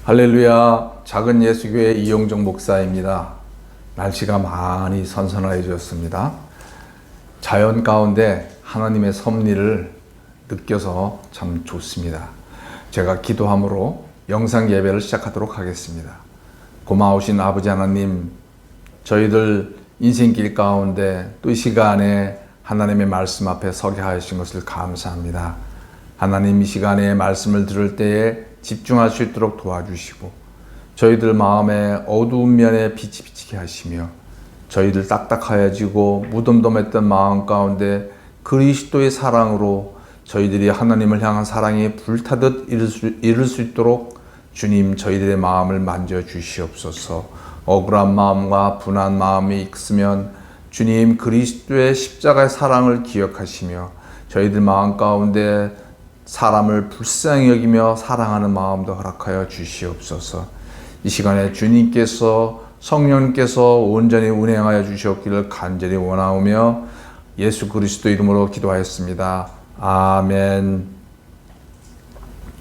할렐루야. 작은 예수교회 이용정 목사입니다. 날씨가 많이 선선해졌습니다. 자연 가운데 하나님의 섭리를 느껴서 참 좋습니다. 제가 기도함으로 영상 예배를 시작하도록 하겠습니다. 고마우신 아버지 하나님, 저희들 인생길 가운데 또 이 시간에 하나님의 말씀 앞에 서게 하신 것을 감사합니다. 하나님, 이 시간에 말씀을 들을 때에 집중할 수 있도록 도와주시고 저희들 마음에 어두운 면에 빛이 비치게 하시며 저희들 딱딱하여지고 무덤덤했던 마음 가운데 그리스도의 사랑으로 저희들이 하나님을 향한 사랑이 불타듯 이룰 수 있도록 주님, 저희들의 마음을 만져주시옵소서. 억울한 마음과 분한 마음이 있으면 주님, 그리스도의 십자가의 사랑을 기억하시며 저희들 마음 가운데 사람을 불쌍히 여기며 사랑하는 마음도 허락하여 주시옵소서. 이 시간에 주님께서, 성령님께서 온전히 운행하여 주시옵기를 간절히 원하오며 예수 그리스도 이름으로 기도하였습니다. 아멘.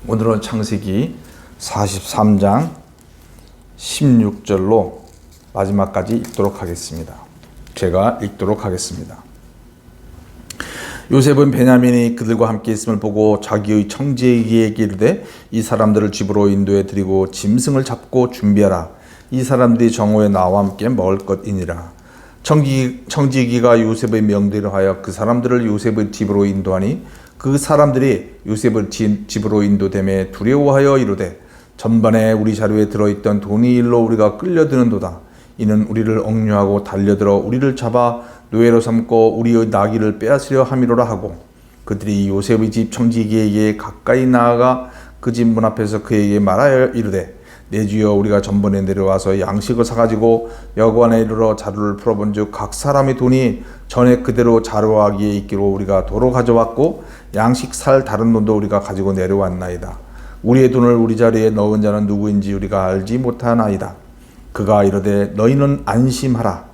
오늘은 창세기 43장 16절로 마지막까지 읽도록 하겠습니다. 제가 읽도록 하겠습니다. 요셉은 베냐민이 그들과 함께 있음을 보고 자기의 청지기에게 이르되 이 사람들을 집으로 인도해 드리고 짐승을 잡고 준비하라. 이 사람들이 정오에 나와 함께 먹을 것이니라. 청지기가 요셉의 명대로 하여 그 사람들을 요셉의 집으로 인도하니 그 사람들이 요셉의 집으로 인도됨에 두려워하여 이르되 전반에 우리 자루에 들어있던 돈이 일로 우리가 끌려드는도다. 이는 우리를 억류하고 달려들어 우리를 잡아 노예로 삼고 우리의 나귀를 빼앗으려 함이로라 하고 그들이 요셉의 집 청지기에게 가까이 나아가 그 집 문 앞에서 그에게 말하여 이르되 내 주여, 우리가 전번에 내려와서 양식을 사가지고 여관에 이르러 자루를 풀어본즉 각 사람의 돈이 전에 그대로 자루아기에 있기로 우리가 도로 가져왔고 양식 살 다른 돈도 우리가 가지고 내려왔나이다. 우리의 돈을 우리 자리에 넣은 자는 누구인지 우리가 알지 못하나이다. 그가 이르되 너희는 안심하라.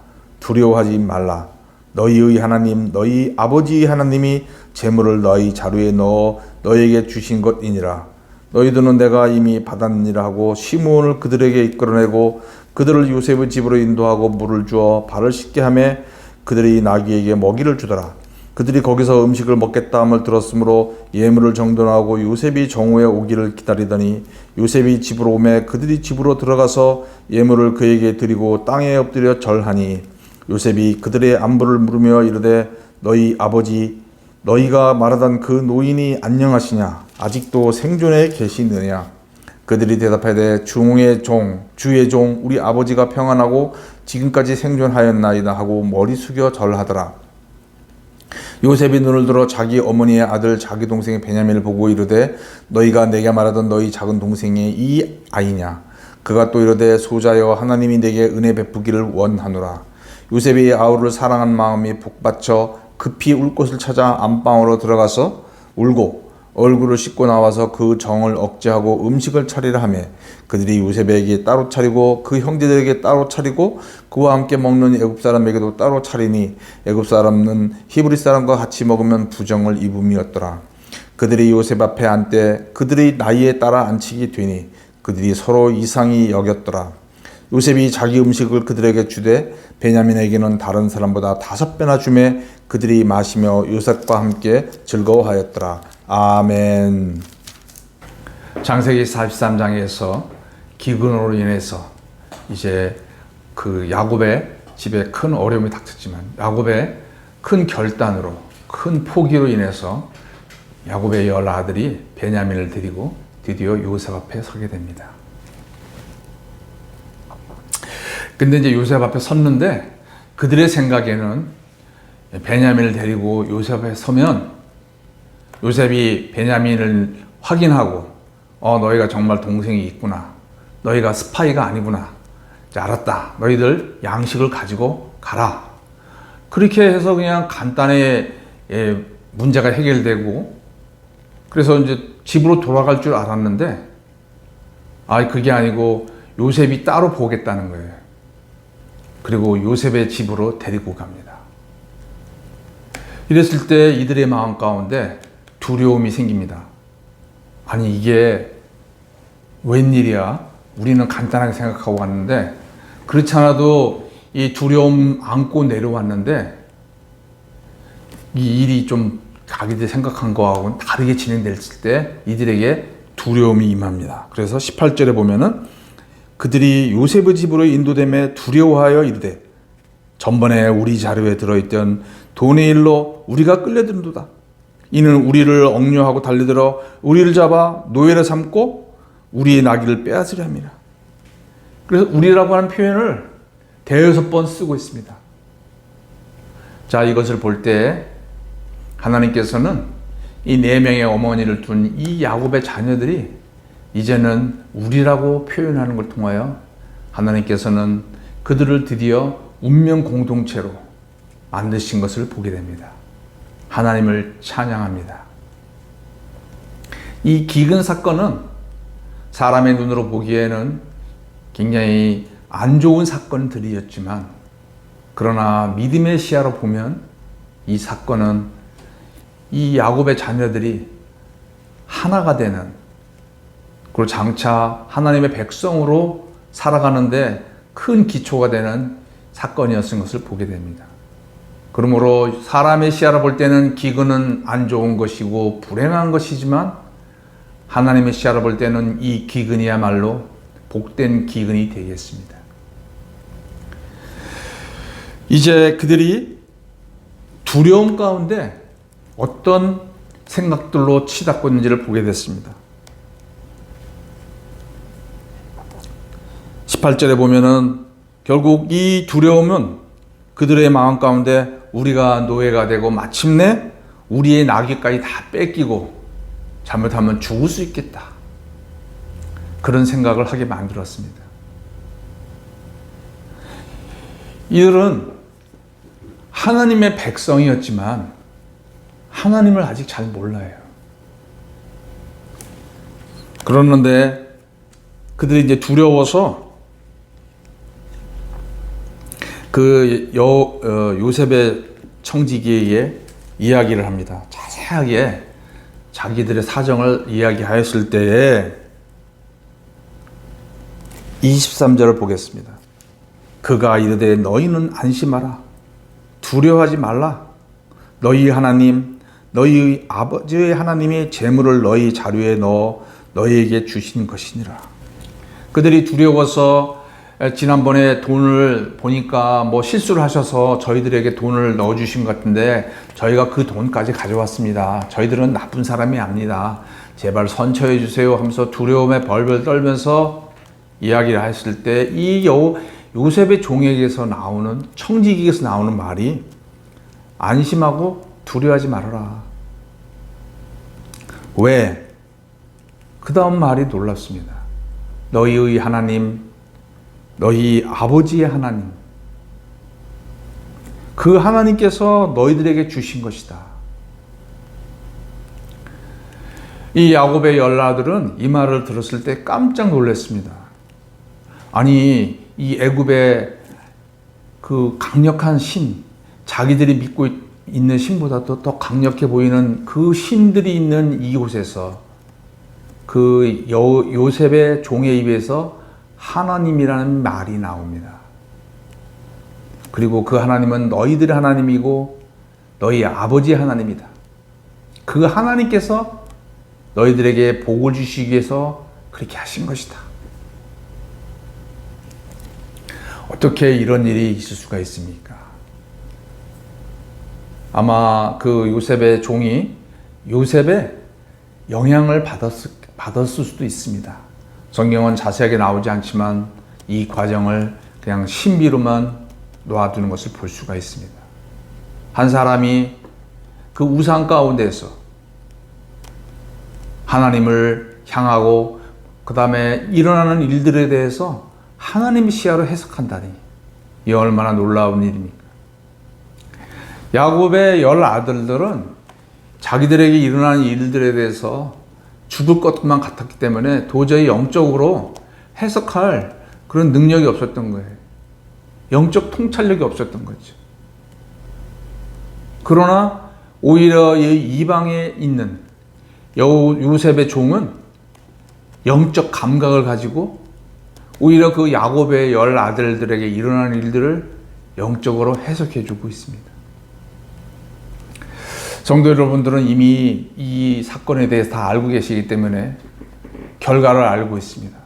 두려워하지 말라. 너희의 하나님, 너희 아버지의 하나님이 재물을 너희 자루에 넣어 너희에게 주신 것이니라. 너희들은 내가 이미 받았느니라 하고 시므온을 그들에게 이끌어내고 그들을 요셉의 집으로 인도하고 물을 주어 발을 씻게 하며 그들이 나귀에게 먹이를 주더라. 그들이 거기서 음식을 먹겠다 함을 들었으므로 예물을 정돈하고 요셉이 정오에 오기를 기다리더니 요셉이 집으로 오매 그들이 집으로 들어가서 예물을 그에게 드리고 땅에 엎드려 절하니 요셉이 그들의 안부를 물으며 이르되 너희 아버지, 너희가 말하던 그 노인이 안녕하시냐? 아직도 생존해 계시느냐? 그들이 대답하되 주의 종 우리 아버지가 평안하고 지금까지 생존하였나이다 하고 머리 숙여 절하더라. 요셉이 눈을 들어 자기 어머니의 아들 자기 동생 베냐민을 보고 이르되 너희가 내게 말하던 너희 작은 동생이 이 아이냐? 그가 또 이르되 소자여, 하나님이 내게 은혜 베푸기를 원하노라. 요셉이 아우를 사랑한 마음이 복받쳐 급히 울 곳을 찾아 안방으로 들어가서 울고 얼굴을 씻고 나와서 그 정을 억제하고 음식을 차리라 하며 그들이 요셉에게 따로 차리고 그 형제들에게 따로 차리고 그와 함께 먹는 애굽 사람에게도 따로 차리니 애굽 사람은 히브리 사람과 같이 먹으면 부정을 입음이었더라. 그들이 요셉 앞에 앉되 그들의 나이에 따라 앉히게 되니 그들이 서로 이상히 여겼더라. 요셉이 자기 음식을 그들에게 주되 베냐민에게는 다른 사람보다 5배나 주매 그들이 마시며 요셉과 함께 즐거워하였더라. 아멘. 창세기 43장에서 기근으로 인해서 이제 그 야곱의 집에 큰 어려움이 닥쳤지만 야곱의 큰 결단으로, 큰 포기로 인해서 야곱의 10아들이 베냐민을 데리고 드디어 요셉 앞에 서게 됩니다. 근데 이제 요셉 앞에 섰는데 그들의 생각에는 베냐민을 데리고 요셉 앞에 서면 요셉이 베냐민을 확인하고 너희가 정말 동생이 있구나. 너희가 스파이가 아니구나. 이제 알았다. 너희들 양식을 가지고 가라. 그렇게 해서 그냥 간단히 문제가 해결되고 그래서 이제 집으로 돌아갈 줄 알았는데 그게 아니고 요셉이 따로 보겠다는 거예요. 그리고 요셉의 집으로 데리고 갑니다. 이랬을 때 이들의 마음 가운데 두려움이 생깁니다. 아니, 이게 웬일이야? 우리는 간단하게 생각하고 왔는데, 그렇지 않아도 이 두려움 안고 내려왔는데 이 일이 좀 자기들이 생각한 거하고는 다르게 진행됐을 때 이들에게 두려움이 임합니다. 그래서 18절에 보면은 그들이 요셉의 집으로 인도됨에 두려워하여 이르되 전번에 우리 자료에 들어있던 돈의 일로 우리가 끌려든도다. 이는 우리를 억류하고 달려들어 우리를 잡아 노예로 삼고 우리의 나귀를 빼앗으려 함이라. 그래서 우리라고 하는 표현을 대여섯 번 쓰고 있습니다. 자, 이것을 볼 때 하나님께서는 이 네 명의 어머니를 둔 이 야곱의 자녀들이 이제는 우리라고 표현하는 걸 통하여 하나님께서는 그들을 드디어 운명 공동체로 만드신 것을 보게 됩니다. 하나님을 찬양합니다. 이 기근 사건은 사람의 눈으로 보기에는 굉장히 안 좋은 사건들이었지만, 그러나 믿음의 시야로 보면 이 사건은 이 야곱의 자녀들이 하나가 되는, 그리고 장차 하나님의 백성으로 살아가는데 큰 기초가 되는 사건이었던 것을 보게 됩니다. 그러므로 사람의 시야로 볼 때는 기근은 안 좋은 것이고 불행한 것이지만, 하나님의 시야로 볼 때는 이 기근이야말로 복된 기근이 되겠습니다. 이제 그들이 두려움 가운데 어떤 생각들로 치닫고 있는지를 보게 됐습니다. 18절에 보면은 결국 이 두려움은 그들의 마음 가운데 우리가 노예가 되고 마침내 우리의 나귀까지 다 뺏기고 잘못하면 죽을 수 있겠다, 그런 생각을 하게 만들었습니다. 이들은 하나님의 백성이었지만 하나님을 아직 잘 몰라요. 그러는데 그들이 이제 두려워서 그 요셉의 청지기에게 이야기를 합니다. 자세하게 자기들의 사정을 이야기하였을 때에 23절을 보겠습니다. 그가 이르되 너희는 안심하라. 두려워하지 말라. 너희 하나님, 너희 아버지의 하나님이 재물을 너희 자루에 넣어 너희에게 주신 것이니라. 그들이 두려워서 지난번에 돈을 보니까 뭐 실수를 하셔서 저희들에게 돈을 넣어주신 것 같은데 저희가 그 돈까지 가져왔습니다. 저희들은 나쁜 사람이 아닙니다. 제발 선처해 주세요 하면서 두려움에 벌벌 떨면서 이야기를 했을 때 이 요셉의 종에게서 나오는, 청지기에서 나오는 말이 안심하고 두려워하지 말아라. 왜? 그 다음 말이 놀랍습니다. 너희의 하나님, 너희 아버지의 하나님, 그 하나님께서 너희들에게 주신 것이다. 이 야곱의 열아들은 이 말을 들었을 때 깜짝 놀랐습니다. 아니, 이 애굽의 그 강력한 신, 자기들이 믿고 있는 신보다도 더 강력해 보이는 그 신들이 있는 이곳에서 그 요셉의 종의 입에서 하나님이라는 말이 나옵니다. 그리고 그 하나님은 너희들의 하나님이고 너희 아버지의 하나님이다. 그 하나님께서 너희들에게 복을 주시기 위해서 그렇게 하신 것이다. 어떻게 이런 일이 있을 수가 있습니까? 아마 그 요셉의 종이 요셉의 영향을 받았을 수도 있습니다. 성경은 자세하게 나오지 않지만 이 과정을 그냥 신비로만 놓아두는 것을 볼 수가 있습니다. 한 사람이 그 우상 가운데서 하나님을 향하고 그 다음에 일어나는 일들에 대해서 하나님의 시야로 해석한다니, 이 얼마나 놀라운 일입니까? 야곱의 10아들들은 자기들에게 일어나는 일들에 대해서 죽을 것만 같았기 때문에 도저히 영적으로 해석할 그런 능력이 없었던 거예요. 영적 통찰력이 없었던 거죠. 그러나 오히려 이 이방에 있는 요셉의 종은 영적 감각을 가지고 오히려 그 야곱의 10 아들들에게 일어난 일들을 영적으로 해석해 주고 있습니다. 성도 여러분들은 이미 이 사건에 대해서 다 알고 계시기 때문에 결과를 알고 있습니다.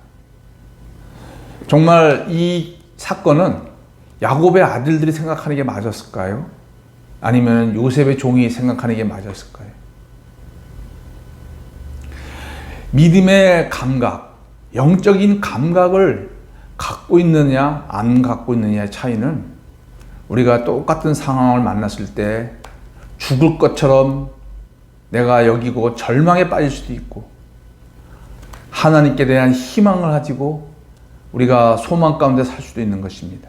정말 이 사건은 야곱의 아들들이 생각하는 게 맞았을까요? 아니면 요셉의 종이 생각하는 게 맞았을까요? 믿음의 감각, 영적인 감각을 갖고 있느냐 안 갖고 있느냐의 차이는 우리가 똑같은 상황을 만났을 때 죽을 것처럼 내가 여기고 절망에 빠질 수도 있고, 하나님께 대한 희망을 가지고 우리가 소망 가운데 살 수도 있는 것입니다.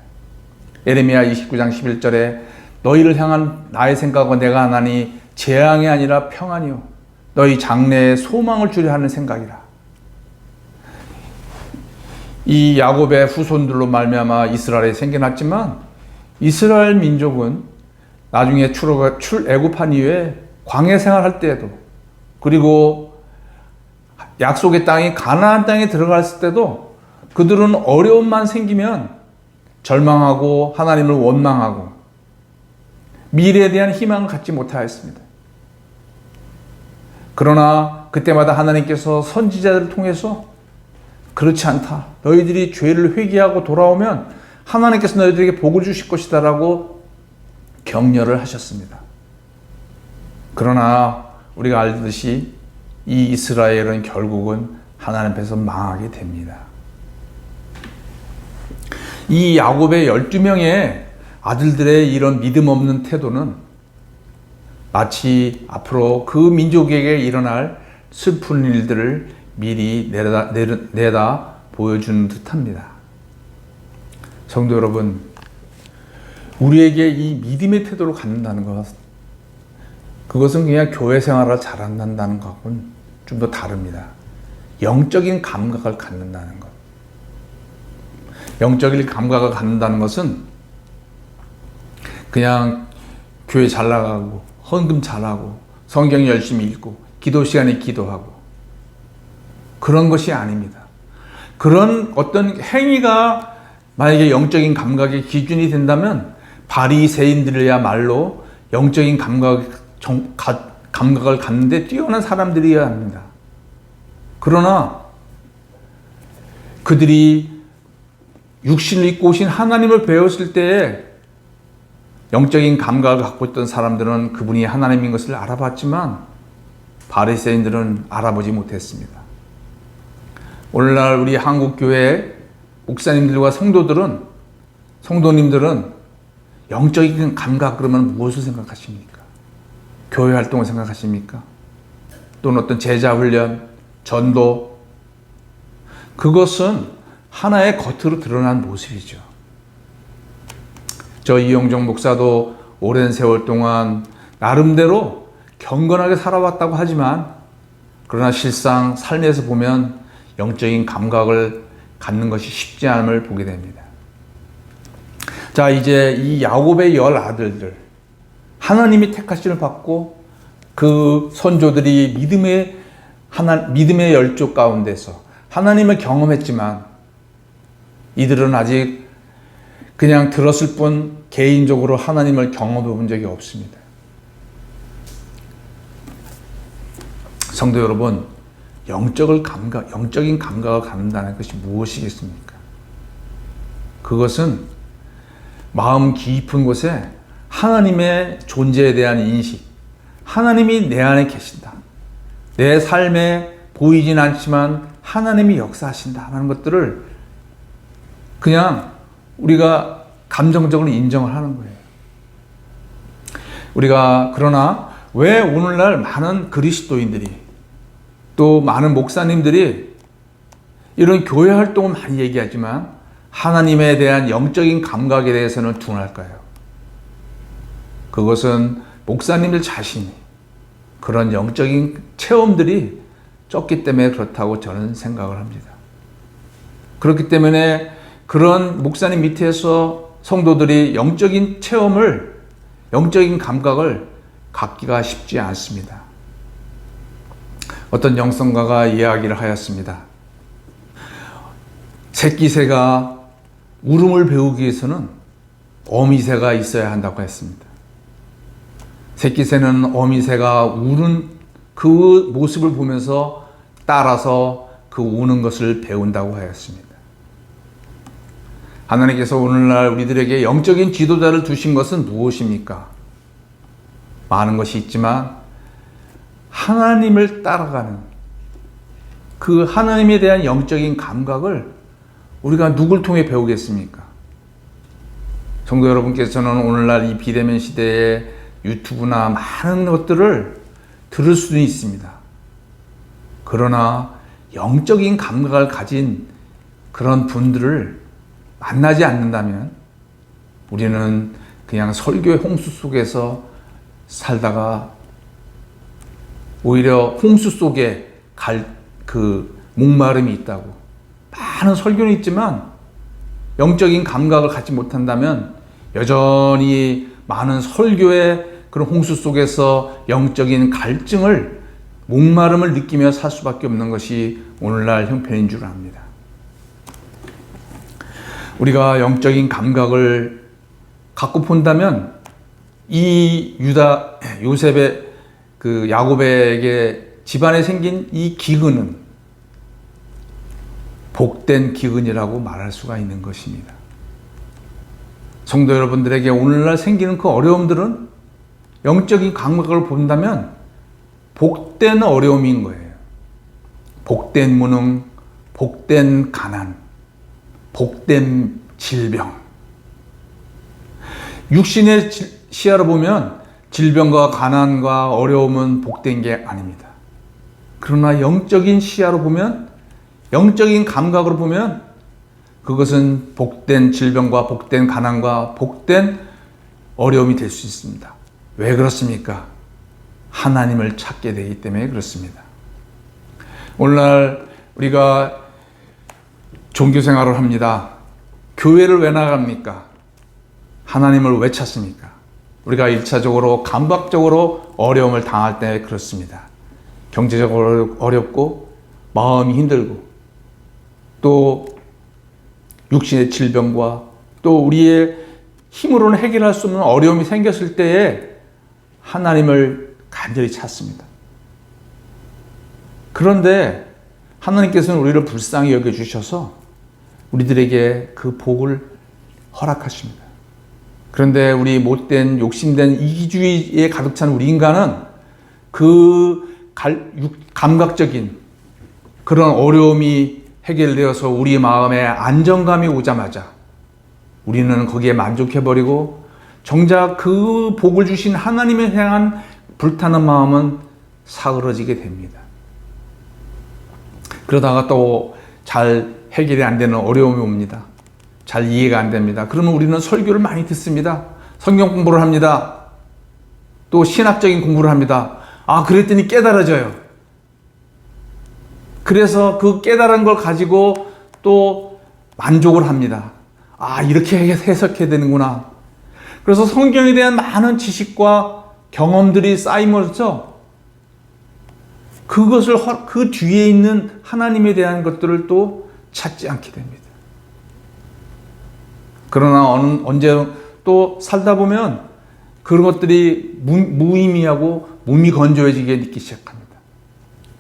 예레미야 29장 11절에 너희를 향한 나의 생각은 내가 하나니 재앙이 아니라 평안이요 너희 장래에 소망을 주려 하는 생각이라. 이 야곱의 후손들로 말미암아 이스라엘이 생겨났지만, 이스라엘 민족은 나중에 출애굽한 이후에 광야 생활할 때에도, 그리고 약속의 땅이 가나안 땅에 들어갔을 때도 그들은 어려움만 생기면 절망하고 하나님을 원망하고 미래에 대한 희망을 갖지 못하였습니다. 그러나 그때마다 하나님께서 선지자들을 통해서 그렇지 않다, 너희들이 죄를 회개하고 돌아오면 하나님께서 너희들에게 복을 주실 것이다 라고 격려를 하셨습니다. 그러나 우리가 알듯이 이 이스라엘은 결국은 하나님 앞에서 망하게 됩니다. 이 야곱의 12명의 아들들의 이런 믿음 없는 태도는 마치 앞으로 그 민족에게 일어날 슬픈 일들을 미리 내다 보여주는 듯합니다. 성도 여러분, 우리에게 이 믿음의 태도를 갖는다는 것, 그것은 그냥 교회 생활을 잘한다는 것과는 좀 더 다릅니다. 영적인 감각을 갖는다는 것. 영적인 감각을 갖는다는 것은 그냥 교회 잘 나가고 헌금 잘하고 성경 열심히 읽고 기도 시간에 기도하고 그런 것이 아닙니다. 그런 어떤 행위가 만약에 영적인 감각의 기준이 된다면 바리새인들이야말로 영적인 감각을 갖는데 뛰어난 사람들이어야 합니다. 그러나 그들이 육신을 입고 오신 하나님을 배웠을 때에 영적인 감각을 갖고 있던 사람들은 그분이 하나님인 것을 알아봤지만 바리새인들은 알아보지 못했습니다. 오늘날 우리 한국교회 목사님들과 성도님들은 영적인 감각 그러면 무엇을 생각하십니까? 교회 활동을 생각하십니까? 또는 어떤 제자 훈련, 전도, 그것은 하나의 겉으로 드러난 모습이죠. 저 이용정 목사도 오랜 세월 동안 나름대로 경건하게 살아왔다고 하지만, 그러나 실상 삶에서 보면 영적인 감각을 갖는 것이 쉽지 않음을 보게 됩니다. 자, 이제 이 야곱의 10 아들들, 하나님이 택하심을 받고 그 선조들이 믿음의 열조 가운데서 하나님을 경험했지만 이들은 아직 그냥 들었을 뿐 개인적으로 하나님을 경험해 본 적이 없습니다. 성도 여러분, 영적인 감각을 갖는다는 것이 무엇이겠습니까? 그것은 마음 깊은 곳에 하나님의 존재에 대한 인식, 하나님이 내 안에 계신다, 내 삶에 보이진 않지만 하나님이 역사하신다 하는 것들을 그냥 우리가 감정적으로 인정을 하는 거예요. 그러나 왜 오늘날 많은 그리스도인들이 또 많은 목사님들이 이런 교회 활동을 많이 얘기하지만 하나님에 대한 영적인 감각에 대해서는 둔할까요? 그것은 목사님들 자신이 그런 영적인 체험들이 적기 때문에 그렇다고 저는 생각을 합니다. 그렇기 때문에 그런 목사님 밑에서 성도들이 영적인 체험을, 영적인 감각을 갖기가 쉽지 않습니다. 어떤 영성가가 이야기를 하였습니다. 새끼새가 울음을 배우기 위해서는 어미새가 있어야 한다고 했습니다. 새끼새는 어미새가 우는 그 모습을 보면서 따라서 그 우는 것을 배운다고 하였습니다. 하나님께서 오늘날 우리들에게 영적인 지도자를 두신 것은 무엇입니까? 많은 것이 있지만 하나님을 따라가는 그 하나님에 대한 영적인 감각을 우리가 누굴 통해 배우겠습니까? 성도 여러분께서는 오늘날 이 비대면 시대에 유튜브나 많은 것들을 들을 수는 있습니다. 그러나 영적인 감각을 가진 그런 분들을 만나지 않는다면 우리는 그냥 설교의 홍수 속에서 살다가 오히려 홍수 속에 갈 그 목마름이 있다고. 많은 설교는 있지만 영적인 감각을 갖지 못한다면 여전히 많은 설교의 그런 홍수 속에서 영적인 갈증을, 목마름을 느끼며 살 수밖에 없는 것이 오늘날 형편인 줄 압니다. 우리가 영적인 감각을 갖고 본다면 이 요셉의 그 야곱에게 집안에 생긴 이 기근은 복된 기근이라고 말할 수가 있는 것입니다. 성도 여러분들에게 오늘날 생기는 그 어려움들은 영적인 감각을 본다면 복된 어려움인 거예요. 복된 무능, 복된 가난, 복된 질병. 육신의 시야로 보면 질병과 가난과 어려움은 복된 게 아닙니다. 그러나 영적인 시야로 보면, 영적인 감각으로 보면 그것은 복된 질병과 복된 가난과 복된 어려움이 될 수 있습니다. 왜 그렇습니까? 하나님을 찾게 되기 때문에 그렇습니다. 오늘날 우리가 종교 생활을 합니다. 교회를 왜 나갑니까? 하나님을 왜 찾습니까? 우리가 1차적으로 감각적으로 어려움을 당할 때 그렇습니다. 경제적으로 어렵고 마음이 힘들고 또 육신의 질병과 또 우리의 힘으로는 해결할 수 없는 어려움이 생겼을 때에 하나님을 간절히 찾습니다. 그런데 하나님께서는 우리를 불쌍히 여겨주셔서 우리들에게 그 복을 허락하십니다. 그런데 우리 못된 욕심된 이기주의에 가득 찬 우리 인간은 그 감각적인 그런 어려움이 해결되어서 우리 마음에 안정감이 오자마자 우리는 거기에 만족해버리고 정작 그 복을 주신 하나님에 향한 불타는 마음은 사그러지게 됩니다. 그러다가 또 잘 해결이 안 되는 어려움이 옵니다. 잘 이해가 안 됩니다. 그러면 우리는 설교를 많이 듣습니다. 성경 공부를 합니다. 또 신학적인 공부를 합니다. 그랬더니 깨달아져요. 그래서 그 깨달은 걸 가지고 또 만족을 합니다. 이렇게 해석해야 되는구나. 그래서 성경에 대한 많은 지식과 경험들이 쌓이면서 그것을 그 뒤에 있는 하나님에 대한 것들을 또 찾지 않게 됩니다. 그러나 언제 또 살다 보면 그런 것들이 무의미하고 몸이 건조해지게 느끼기 시작합니다.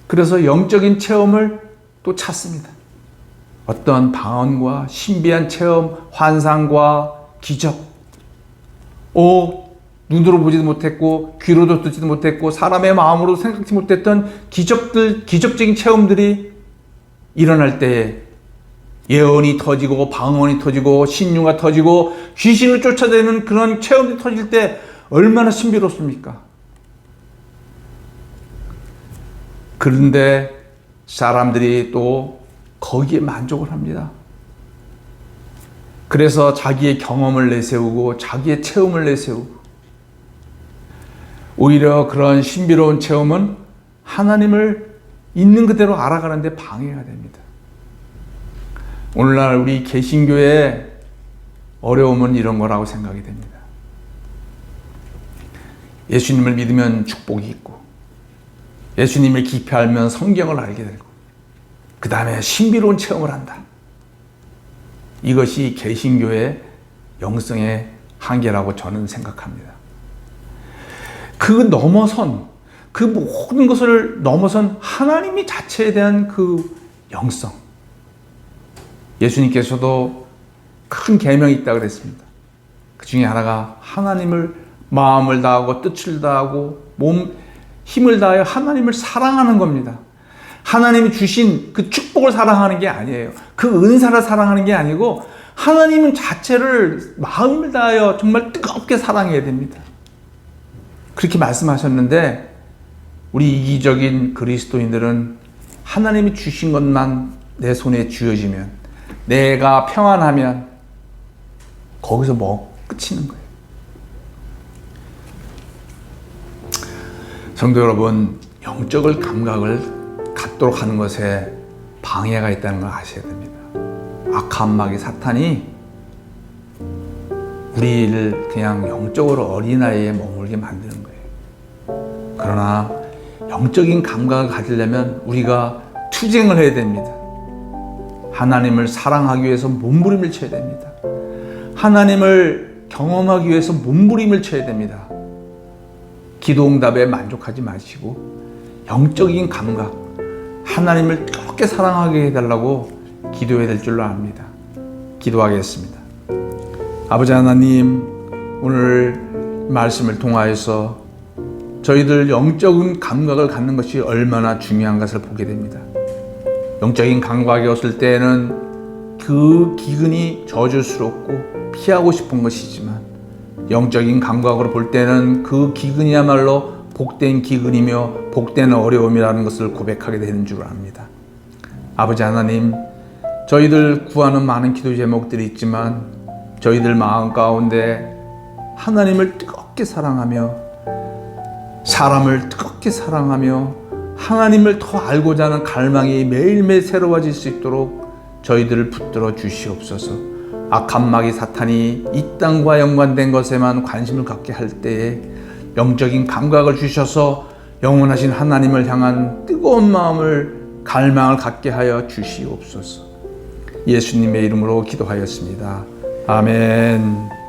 그래서 영적인 체험을 또 찾습니다. 어떤 방언과 신비한 체험, 환상과 기적. 눈으로 보지도 못했고 귀로도 듣지도 못했고 사람의 마음으로 생각지 못했던 기적적인 체험들이 일어날 때에 예언이 터지고 방언이 터지고 신유가 터지고 귀신을 쫓아내는 그런 체험이 터질 때 얼마나 신비롭습니까? 그런데 사람들이 또 거기에 만족을 합니다. 그래서 자기의 경험을 내세우고 자기의 체험을 내세우고 오히려 그런 신비로운 체험은 하나님을 있는 그대로 알아가는 데 방해가 됩니다. 오늘날 우리 개신교의 어려움은 이런 거라고 생각이 됩니다. 예수님을 믿으면 축복이 있고 예수님을 깊이 알면 성경을 알게 되고 그 다음에 신비로운 체험을 한다. 이것이 개신교의 영성의 한계라고 저는 생각합니다. 그 넘어선, 그 모든 것을 넘어선 하나님이 자체에 대한 그 영성. 예수님께서도 큰 계명이 있다고 그랬습니다. 그 중에 하나가 하나님을 마음을 다하고 뜻을 다하고 힘을 다하여 하나님을 사랑하는 겁니다. 하나님이 주신 그 축복을 사랑하는 게 아니에요. 그 은사를 사랑하는 게 아니고 하나님은 자체를 마음을 다하여 정말 뜨겁게 사랑해야 됩니다. 그렇게 말씀하셨는데 우리 이기적인 그리스도인들은 하나님이 주신 것만 내 손에 쥐어지면, 내가 평안하면 거기서 끝이는 거예요. 성도 여러분, 영적인 감각을 갖도록 하는 것에 방해가 있다는 걸 아셔야 됩니다. 악한 마귀 사탄이 우리를 그냥 영적으로 어린아이에 머물게 만드는 거예요. 그러나 영적인 감각을 가지려면 우리가 투쟁을 해야 됩니다. 하나님을 사랑하기 위해서 몸부림을 쳐야 됩니다. 하나님을 경험하기 위해서 몸부림을 쳐야 됩니다. 기도응답에 만족하지 마시고 영적인 감각, 하나님을 뜨겁게 사랑하게 해달라고 기도해야 될 줄로 압니다. 기도하겠습니다. 아버지 하나님, 오늘 말씀을 통하여서 저희들 영적인 감각을 갖는 것이 얼마나 중요한 것을 보게 됩니다. 영적인 감각이 없을 때에는 그 기근이 저주스럽고 피하고 싶은 것이지만, 영적인 감각으로 볼 때는 그 기근이야말로 복된 기근이며 복된 어려움이라는 것을 고백하게 되는 줄 압니다. 아버지 하나님, 저희들 구하는 많은 기도 제목들이 있지만 저희들 마음 가운데 하나님을 뜨겁게 사랑하며 사람을 뜨겁게 사랑하며 하나님을 더 알고자 하는 갈망이 매일매일 새로워질 수 있도록 저희들을 붙들어 주시옵소서. 악한 마귀 사탄이 이 땅과 연관된 것에만 관심을 갖게 할 때에 영적인 감각을 주셔서 영원하신 하나님을 향한 뜨거운 마음을, 갈망을 갖게 하여 주시옵소서. 예수님의 이름으로 기도하였습니다. 아멘.